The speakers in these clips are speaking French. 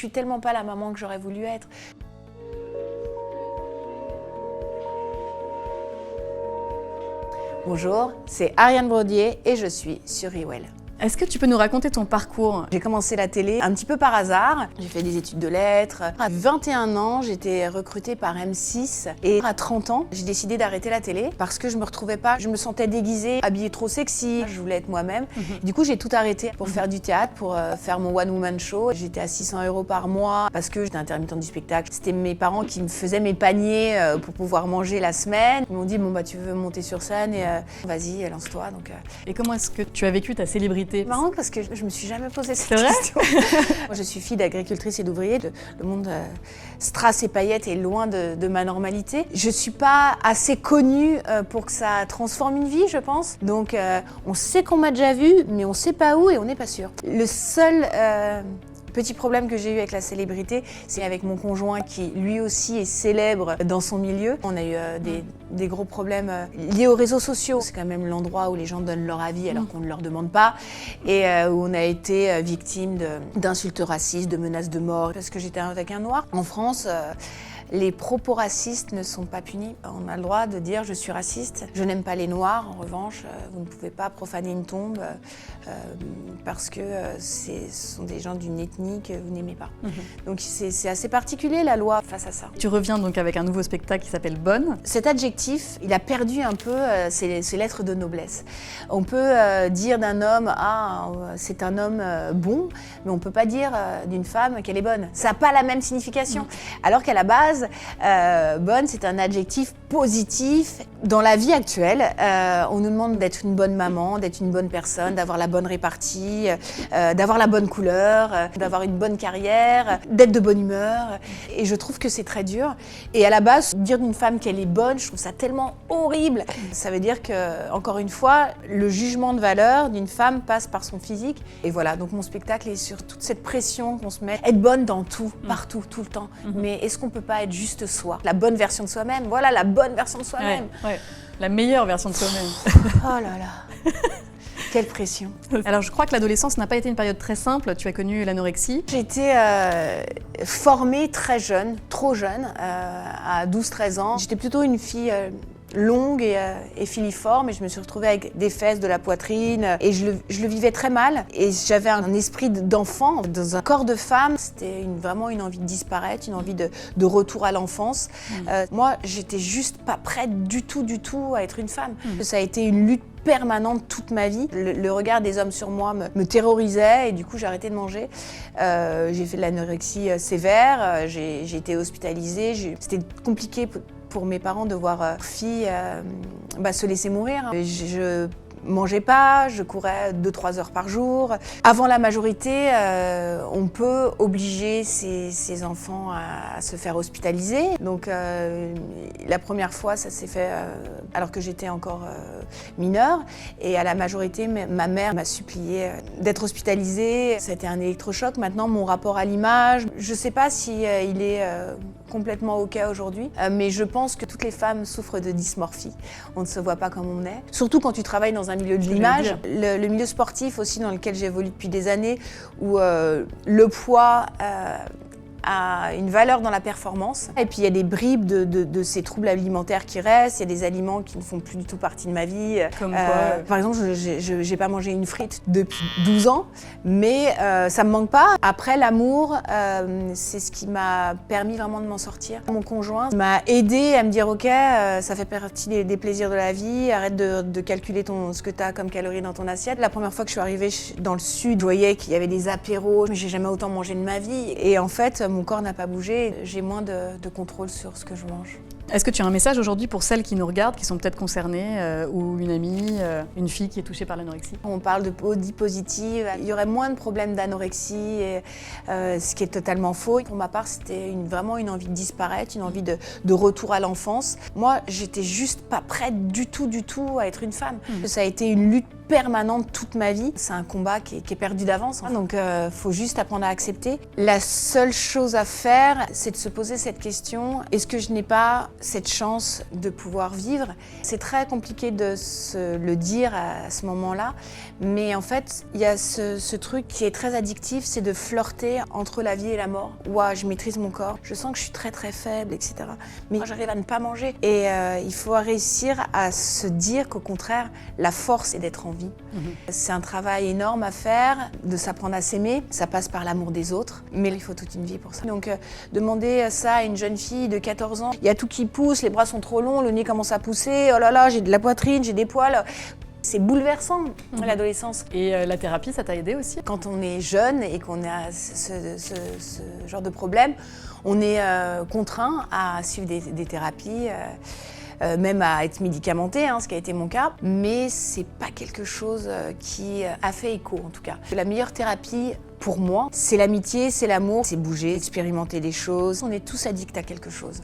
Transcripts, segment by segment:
suis tellement pas la maman que j'aurais voulu être. Bonjour, c'est Ariane Brodier et je suis sur Rewell. Est-ce que tu peux nous raconter ton parcours? J'ai commencé la télé un petit peu par hasard. J'ai fait des études de lettres. À 21 ans, j'étais recrutée par M6. Et à 30 ans, j'ai décidé d'arrêter la télé parce que je me retrouvais pas. Je me sentais déguisée, habillée trop sexy. Je voulais être moi-même. Du coup, j'ai tout arrêté pour faire du théâtre, pour faire mon one-woman show. J'étais à 600 € par mois parce que j'étais intermittente du spectacle. C'était mes parents qui me faisaient mes paniers pour pouvoir manger la semaine. Ils m'ont dit, bon bah tu veux monter sur scène et vas-y, lance-toi. Et comment est-ce que tu as vécu ta célébrité? C'est marrant parce que je me suis jamais posé cette vrai question. Moi, je suis fille d'agricultrice et d'ouvrier. Le monde strass et paillettes est loin de ma normalité. Je suis pas assez connue pour que ça transforme une vie, je pense. Donc on sait qu'on m'a déjà vue, mais on sait pas où et on n'est pas sûr. Le seul petit problème que j'ai eu avec la célébrité, c'est avec mon conjoint qui lui aussi est célèbre dans son milieu. On a eu des gros problèmes liés aux réseaux sociaux. C'est quand même l'endroit où les gens donnent leur avis alors qu'on ne leur demande pas et où on a été victime d'insultes racistes, de menaces de mort parce que j'étais avec un noir. En France, les propos racistes ne sont pas punis. On a le droit de dire « je suis raciste ». Je n'aime pas les noirs, en revanche, vous ne pouvez pas profaner une tombe parce que ce sont des gens d'une ethnie que vous n'aimez pas. Donc c'est assez particulier la loi face à ça. Tu reviens donc avec un nouveau spectacle qui s'appelle Bonne. Cet adjectif, il a perdu un peu ses lettres de noblesse. On peut dire d'un homme « ah, c'est un homme bon », mais on ne peut pas dire d'une femme qu'elle est bonne. Ça n'a pas la même signification. Alors qu'à la base, bonne, c'est un adjectif positif. Dans la vie actuelle, on nous demande d'être une bonne maman, d'être une bonne personne, d'avoir la bonne répartie, d'avoir la bonne couleur, d'avoir une bonne carrière, d'être de bonne humeur. Et je trouve que c'est très dur. Et à la base, dire d'une femme qu'elle est bonne, je trouve ça tellement horrible. Ça veut dire que, encore une fois, le jugement de valeur d'une femme passe par son physique. Et voilà, donc mon spectacle est sur toute cette pression qu'on se met. Être bonne dans tout, partout, tout le temps. Mais est-ce qu'on peut pas être juste soi? La bonne version de soi-même, voilà, la bonne version de soi-même. Ouais. La meilleure version de soi-même. Oh là là, quelle pression. Alors je crois que l'adolescence n'a pas été une période très simple, tu as connu l'anorexie. J'ai été formée très jeune, trop jeune, à 12-13 ans. J'étais plutôt une fille longue et filiforme et je me suis retrouvée avec des fesses, de la poitrine et je le vivais très mal et j'avais un esprit d'enfant dans un corps de femme. C'était vraiment une envie de disparaître, une envie de retour à l'enfance. Moi, j'étais juste pas prête du tout à être une femme. Ça a été une lutte permanente toute ma vie. Le regard des hommes sur moi me terrorisait et du coup j'ai arrêté de manger. J'ai fait de l'anorexie sévère, j'ai été hospitalisée. C'était compliqué pour mes parents de voir leur fille se laisser mourir. Je mangeais pas, je courais 2-3 heures par jour. Avant la majorité, on peut obliger ses enfants à se faire hospitaliser. Donc la première fois, ça s'est fait alors que j'étais encore mineure. Et à la majorité, ma mère m'a supplié d'être hospitalisée. Ça a été un électrochoc. Maintenant, mon rapport à l'image, je sais pas si il est complètement OK aujourd'hui, mais je pense que toutes les femmes souffrent de dysmorphie. On ne se voit pas comme on est. Surtout quand tu travailles dans un milieu de l'image. Le milieu sportif aussi dans lequel j'évolue depuis des années, où le poids a une valeur dans la performance. Et puis il y a des bribes de ces troubles alimentaires qui restent, il y a des aliments qui ne font plus du tout partie de ma vie. Comme quoi Par exemple, j'ai pas mangé une frite depuis 12 ans, mais ça me manque pas. Après, l'amour, c'est ce qui m'a permis vraiment de m'en sortir. Mon conjoint m'a aidé à me dire ok, ça fait partie des plaisirs de la vie, arrête de calculer ce que tu as comme calories dans ton assiette. La première fois que je suis arrivée dans le sud, je voyais qu'il y avait des apéros, mais j'ai jamais autant mangé de ma vie. Et en fait, mon corps n'a pas bougé, j'ai moins de contrôle sur ce que je mange. Est-ce que tu as un message aujourd'hui pour celles qui nous regardent, qui sont peut-être concernées, ou une amie, une fille qui est touchée par l'anorexie? On parle de body positive, il y aurait moins de problèmes d'anorexie, ce qui est totalement faux. Pour ma part, c'était vraiment une envie de disparaître, une envie de retour à l'enfance. Moi, j'étais juste pas prête du tout à être une femme. Ça a été une lutte permanente toute ma vie. C'est un combat qui est perdu d'avance, hein. Donc faut juste apprendre à accepter. La seule chose à faire, c'est de se poser cette question, est-ce que je n'ai pas cette chance de pouvoir vivre? C'est très compliqué de se le dire à ce moment-là, mais en fait, il y a ce truc qui est très addictif, c'est de flirter entre la vie et la mort. Ouah, je maîtrise mon corps, je sens que je suis très très faible, etc. Mais j'arrive à ne pas manger. Et il faut réussir à se dire qu'au contraire, la force est d'être en vie. C'est un travail énorme à faire, de s'apprendre à s'aimer. Ça passe par l'amour des autres, mais il faut toute une vie pour ça. Donc demander ça à une jeune fille de 14 ans, il y a tout qui pousse, les bras sont trop longs, le nez commence à pousser, oh là là, j'ai de la poitrine, j'ai des poils. C'est bouleversant, l'adolescence. Et la thérapie, ça t'a aidé aussi? Quand on est jeune et qu'on a ce genre de problème, on est contraint à suivre des thérapies, même à être médicamenté, hein, ce qui a été mon cas. Mais c'est pas quelque chose qui a fait écho, en tout cas. La meilleure thérapie, pour moi, c'est l'amitié, c'est l'amour, c'est bouger, expérimenter des choses. On est tous addicts à quelque chose.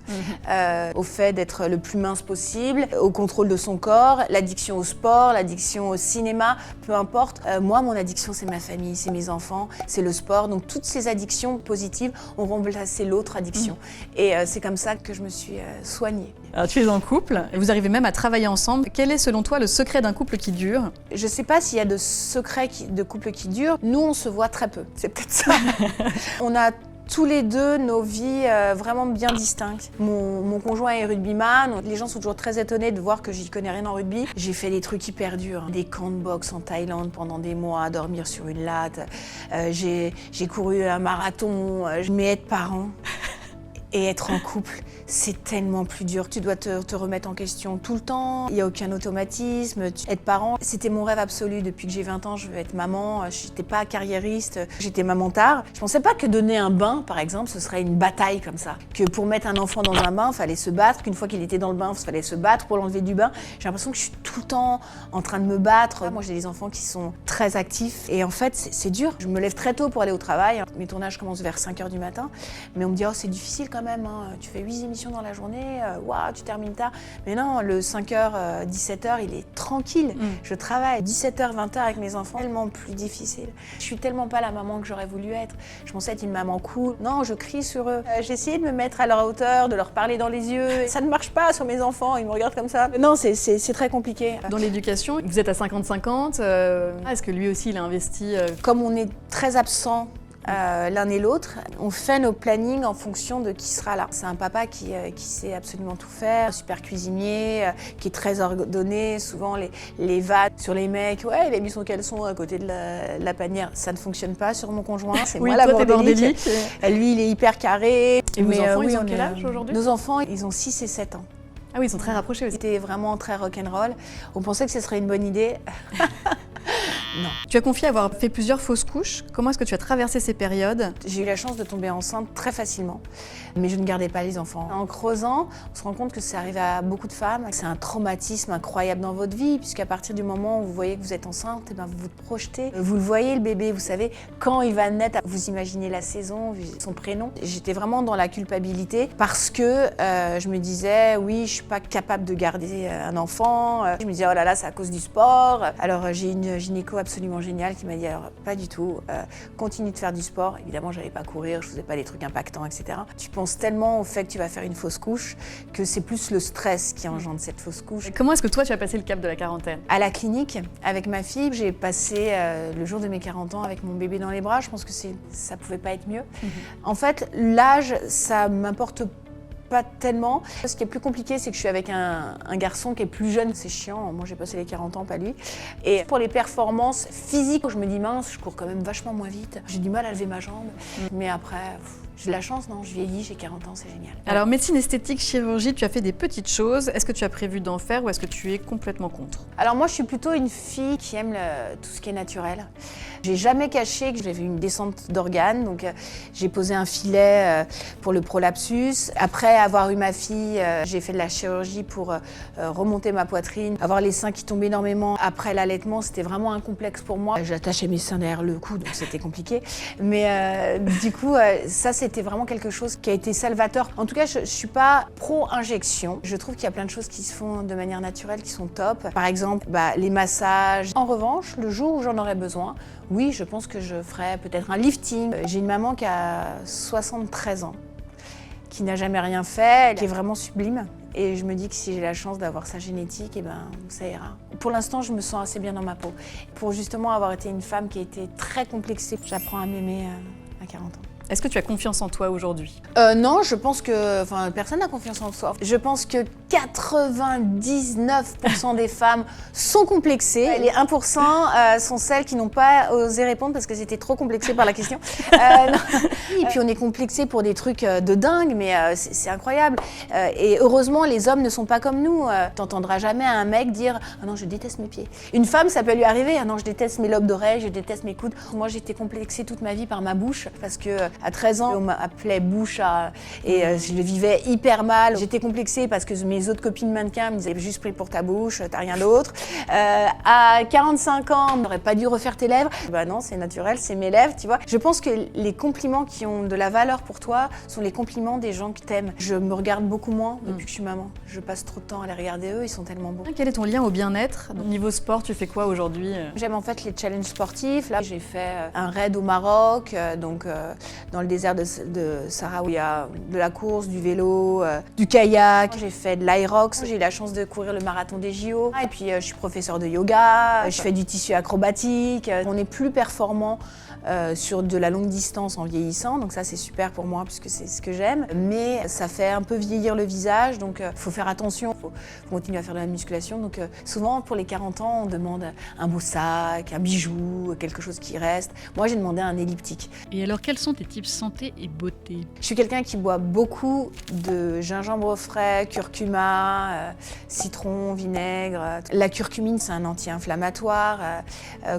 Au fait d'être le plus mince possible, au contrôle de son corps, l'addiction au sport, l'addiction au cinéma, peu importe. Moi, mon addiction, c'est ma famille, c'est mes enfants, c'est le sport. Donc toutes ces addictions positives ont remplacé l'autre addiction. Et c'est comme ça que je me suis soignée. Alors, tu es en couple, et vous arrivez même à travailler ensemble. Quel est selon toi le secret d'un couple qui dure? Je ne sais pas s'il y a de secrets de couple qui durent. Nous, on se voit très peu. C'est peut-être ça. On a tous les deux nos vies vraiment bien distinctes. Mon conjoint est rugbyman. Les gens sont toujours très étonnés de voir que j'y connais rien en rugby. J'ai fait des trucs hyper durs, hein. Des camps de boxe en Thaïlande pendant des mois, à dormir sur une latte. J'ai couru un marathon. Mais être parent et être en couple, c'est tellement plus dur. Tu dois te remettre en question tout le temps. Il n'y a aucun automatisme. Être parent, c'était mon rêve absolu. Depuis que j'ai 20 ans, je veux être maman. Je n'étais pas carriériste. J'étais maman tard. Je ne pensais pas que donner un bain, par exemple, ce serait une bataille comme ça. Que pour mettre un enfant dans un bain, il fallait se battre. Qu'une fois qu'il était dans le bain, il fallait se battre pour l'enlever du bain. J'ai l'impression que je suis tout le temps en train de me battre. Moi, j'ai des enfants qui sont très actifs. Et en fait, c'est dur. Je me lève très tôt pour aller au travail. Mes tournages commencent vers 5h du matin. Mais on me dit, oh, c'est difficile quand même, hein. Tu fais 8 émissions dans la journée, waouh, tu termines tard. Mais non, le 5h, 17h, il est tranquille. Je travaille 17h, 20h avec mes enfants, tellement plus difficile. Je suis tellement pas la maman que j'aurais voulu être. Je pensais être une maman cool. Non, je crie sur eux. J'ai essayé de me mettre à leur hauteur, de leur parler dans les yeux. Ça ne marche pas sur mes enfants, ils me regardent comme ça. Non, c'est très compliqué. Dans l'éducation, vous êtes à 50-50. Est-ce que lui aussi, il a investi Comme on est très absent l'un et l'autre, on fait nos plannings en fonction de qui sera là. C'est un papa qui sait absolument tout faire, super cuisinier, qui est très ordonné. Souvent les vannes sur les mecs, ouais, il a mis son caleçon à côté de la panière. Ça ne fonctionne pas sur mon conjoint, c'est oui, moi toi, la bordélique. Lui, il est hyper carré. Et vos enfants, ils ont quel âge aujourd'hui? Nos enfants, ils ont 6 et 7 ans. Ah oui, ils sont très rapprochés aussi. C'était vraiment très rock'n'roll. On pensait que ce serait une bonne idée. Non. Tu as confié avoir fait plusieurs fausses couches. Comment est-ce que tu as traversé ces périodes? J'ai eu la chance de tomber enceinte très facilement, mais je ne gardais pas les enfants. En creusant, on se rend compte que ça arrive à beaucoup de femmes. C'est un traumatisme incroyable dans votre vie, puisqu'à partir du moment où vous voyez que vous êtes enceinte, eh ben vous vous projetez. Vous le voyez, le bébé, vous savez quand il va naître, vous imaginez la saison, son prénom. J'étais vraiment dans la culpabilité parce que je me disais, oui, je ne suis pas capable de garder un enfant. Je me disais, oh là là, c'est à cause du sport. Alors j'ai une gynéco absolument géniale qui m'a dit, alors pas du tout, continue de faire du sport. Évidemment, j'allais pas courir, je faisais pas des trucs impactants, etc. Tu penses tellement au fait que tu vas faire une fausse couche que c'est plus le stress qui engendre cette fausse couche. Comment est-ce que toi, tu as passé le cap de la quarantaine? À la clinique, avec ma fille, j'ai passé le jour de mes 40 ans avec mon bébé dans les bras. Je pense que ça pouvait pas être mieux. En fait, l'âge, ça m'importe pas tellement. Ce qui est plus compliqué, c'est que je suis avec un garçon qui est plus jeune, c'est chiant. Moi, j'ai passé les 40 ans, pas lui. Et pour les performances physiques, je me dis mince, je cours quand même vachement moins vite. J'ai du mal à lever ma jambe. Mais après, j'ai de la chance, non? Je vieillis, j'ai 40 ans, c'est génial. Alors, médecine esthétique, chirurgie, tu as fait des petites choses. Est-ce que tu as prévu d'en faire ou est-ce que tu es complètement contre? Alors moi, je suis plutôt une fille qui aime tout ce qui est naturel. J'ai jamais caché que j'avais une descente d'organes, donc j'ai posé un filet pour le prolapsus. Après avoir eu ma fille, j'ai fait de la chirurgie pour remonter ma poitrine, avoir les seins qui tombent énormément. Après l'allaitement, c'était vraiment un complexe pour moi. J'attachais mes seins derrière le cou, donc c'était compliqué. Mais du coup, ça c'est c'était vraiment quelque chose qui a été salvateur. En tout cas, je suis pas pro-injection. Je trouve qu'il y a plein de choses qui se font de manière naturelle qui sont top. Par exemple, les massages. En revanche, le jour où j'en aurais besoin, oui, je pense que je ferais peut-être un lifting. J'ai une maman qui a 73 ans, qui n'a jamais rien fait, qui est vraiment sublime. Et je me dis que si j'ai la chance d'avoir sa génétique, ça ira. Pour l'instant, je me sens assez bien dans ma peau. Pour justement avoir été une femme qui a été très complexée, j'apprends à m'aimer à 40 ans. Est-ce que tu as confiance en toi aujourd'hui? Non, je pense que personne n'a confiance en soi. Je pense que 99% des femmes sont complexées. Les 1% sont celles qui n'ont pas osé répondre parce qu'elles étaient trop complexées par la question. Et puis on est complexé pour des trucs de dingue, mais c'est incroyable. Et heureusement, les hommes ne sont pas comme nous. T'entendras jamais un mec dire « Ah non, je déteste mes pieds ». Une femme, ça peut lui arriver « Ah non, je déteste mes lobes d'oreilles, je déteste mes coudes ». Moi, j'ai été complexée toute ma vie par ma bouche parce que à 13 ans, on m'appelait bouche et je le vivais hyper mal. J'étais complexée parce que mes autres copines mannequins me disaient juste pris pour ta bouche, t'as rien d'autre. À 45 ans, on n'aurait pas dû refaire tes lèvres. Non, c'est naturel, c'est mes lèvres, tu vois. Je pense que les compliments qui ont de la valeur pour toi sont les compliments des gens qui t'aiment. Je me regarde beaucoup moins depuis que je suis maman. Je passe trop de temps à les regarder eux, ils sont tellement beaux. Quel est ton lien au bien-être? Niveau sport, tu fais quoi aujourd'hui? J'aime en fait les challenges sportifs. Là, j'ai fait un raid au Maroc, dans le désert de Sahara où il y a de la course, du vélo, du kayak. J'ai fait de l'Aerox. J'ai eu la chance de courir le marathon des JO. Et puis je suis professeure de yoga, je fais du tissu acrobatique. On est plus performant sur de la longue distance en vieillissant, donc ça c'est super pour moi puisque c'est ce que j'aime, mais ça fait un peu vieillir le visage, donc faut faire attention, faut continuer à faire de la musculation, donc souvent pour les 40 ans on demande un beau sac, un bijou, quelque chose qui reste. Moi j'ai demandé un elliptique. Et alors quels sont tes tips santé et beauté? Je suis quelqu'un qui boit beaucoup de gingembre frais, curcuma, citron, vinaigre. La curcumine c'est un anti-inflammatoire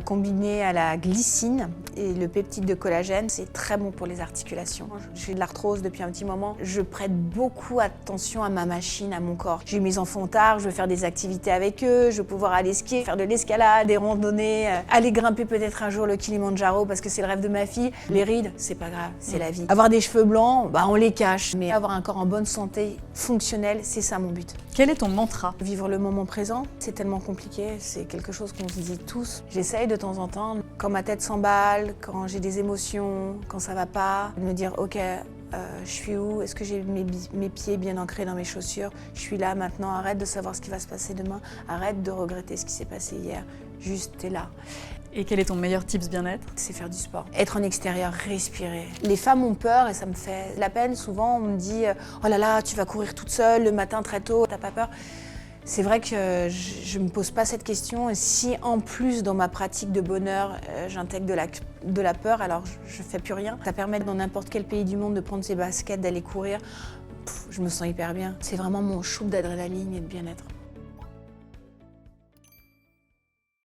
combiné à la glycine et le peptide de collagène, c'est très bon pour les articulations. Je fais de l'arthrose depuis un petit moment. Je prête beaucoup attention à ma machine, à mon corps. J'ai eu mes enfants tard, je veux faire des activités avec eux, je veux pouvoir aller skier, faire de l'escalade, des randonnées, aller grimper peut-être un jour le Kilimandjaro parce que c'est le rêve de ma fille. Les rides, c'est pas grave, c'est la vie. Avoir des cheveux blancs, on les cache. Mais avoir un corps en bonne santé, fonctionnel, c'est ça mon but. Quel est ton mantra? Vivre le moment présent, c'est tellement compliqué, c'est quelque chose qu'on se dit tous. J'essaye de temps en temps, quand ma tête s'emballe, quand j'ai des émotions, quand ça va pas, de me dire ok, je suis où? Est-ce que j'ai mes pieds bien ancrés dans mes chaussures? Je suis là maintenant, arrête de savoir ce qui va se passer demain, arrête de regretter ce qui s'est passé hier, juste t'es là. Et quel est ton meilleur tips bien-être? C'est faire du sport. Être en extérieur, respirer. Les femmes ont peur et ça me fait la peine. Souvent on me dit oh là là, tu vas courir toute seule le matin très tôt, t'as pas peur? C'est vrai que je ne me pose pas cette question et si en plus dans ma pratique de bonheur j'intègre de la peur, alors je fais plus rien. Ça permet dans n'importe quel pays du monde de prendre ses baskets, d'aller courir. Je me sens hyper bien. C'est vraiment mon shoot d'adrénaline et de bien-être.